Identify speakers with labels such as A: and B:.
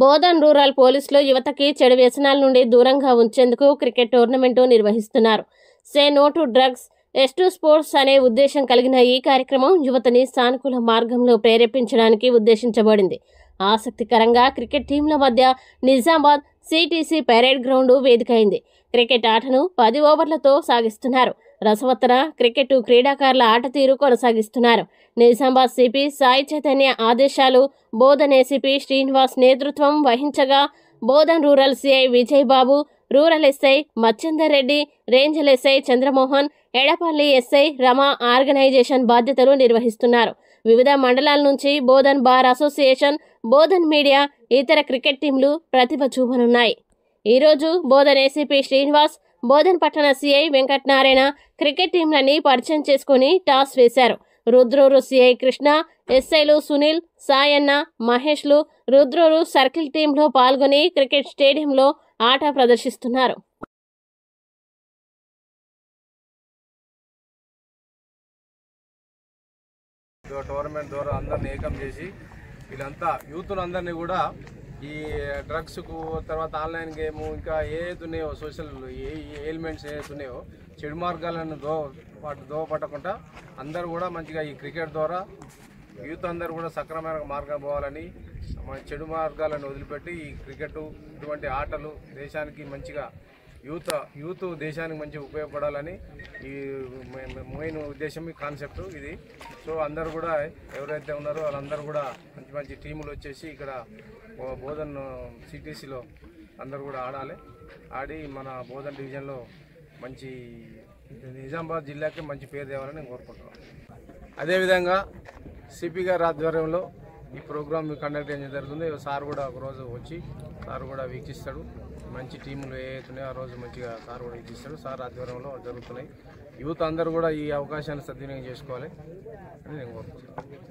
A: Bodhan rural పోలీసులు యువతకి చెడు వ్యసనాల నుండి దూరంగా ఉంచేందుకు క్రికెట్ టోర్నమెంటు నిర్వహిస్తున్నారు. Say no to drugs, yes to sports అనే ఉద్దేశం కలిగిన ఈ కార్యక్రమం యువతని సానుకూల మార్గంలో ప్రేరేపించడానికి ఉద్దేశించబడింది. ఆసక్తికరంగా క్రికెట్ టీంల మధ్య నిజామాబాద్ సిటీసీ పరేడ్ గ్రౌండ్ వేదికైంది. క్రికెట్ ఆటను 10 ఓవర్లతో సాగిస్తున్నారు. రసవత్తర క్రికెట్ క్రీడాకారుల ఆట తీరు కొనసాగిస్తున్నారు. నిజామాబాద్ సిపి సాయి చైతన్య ఆదేశాలు, బోధన్ ఏసీపీ శ్రీనివాస్ నేతృత్వం వహించగా Bodhan rural CI Vijay Babu, rural SI Machinder Reddy, Renjal SI Chandramohan, Edapally SI Rama organisation బాధ్యతలు నిర్వహిస్తున్నారు. వివిధ మండలాల నుంచి Bodhan bar association, Bodhan media, ఇతర క్రికెట్ టీంలు ప్రతిభ చూపనున్నాయి. ఈరోజు బోధన్ ఏసీపీ శ్రీనివాస్, బోధన్ పట్టణ సిఐ వెంకటనారాయణ క్రికెట్ టీంలని పరిచయం చేసుకుని టాస్ వేశారు. రుద్రూరు సిఐ కృష్ణ, ఎస్ఐలు సునీల్, సాయన్న, మహేష్లు రుద్రూరు సర్కిల్ టీంలో పాల్గొని క్రికెట్ స్టేడియంలో ఆట ప్రదర్శిస్తున్నారు.
B: టోర్నమెంట్ ద్వారా అందరిని ఏకం చేసి వీళ్ళంతా యూత్ను అందరినీ కూడా ఈ డ్రగ్స్కు, తర్వాత ఆన్లైన్ గేము, ఇంకా ఏదైతే ఉన్నాయో సోషల్ ఎలిమెంట్స్ ఏదైతే ఉన్నాయో చెడు మార్గాలను దోవపట్టకుండా అందరూ కూడా మంచిగా ఈ క్రికెట్ ద్వారా యూత్ అందరూ కూడా సక్రమైన మార్గం పోవాలని, చెడు మార్గాలను వదిలిపెట్టి ఈ క్రికెట్ ఇటువంటి ఆటలు దేశానికి మంచిగా యూత్ దేశానికి మంచిగా ఉపయోగపడాలని ఈ మెయిన్ ఉద్దేశం, ఈ కాన్సెప్ట్ ఇది. సో అందరూ కూడా ఎవరైతే ఉన్నారో వాళ్ళందరూ కూడా మంచి మంచి టీములు వచ్చేసి ఇక్కడ బోధన్ సిటీసీలో అందరూ కూడా ఆడి మన బోధన్ డివిజన్లో మంచి నిజామాబాద్ జిల్లాకి మంచి పేరు తేవాలని నేను కోరుకుంటున్నాను. అదేవిధంగా సిపి గారి ఆధ్వర్యంలో ఈ ప్రోగ్రామ్ కండక్ట్ చేయడం జరుగుతుంది. సార్ కూడా ఒకరోజు వచ్చి సార్ కూడా వీక్షిస్తాడు. మంచి టీములు ఏవైతున్నాయో ఆ రోజు మంచిగా సార్ కూడా వీక్షిస్తాడు. సార్ ఆధ్వర్యంలో జరుగుతున్నాయి. యూత్ అందరూ కూడా ఈ అవకాశాన్ని సద్వినియోగం చేసుకోవాలి అని నేను కోరుకుంటున్నాను.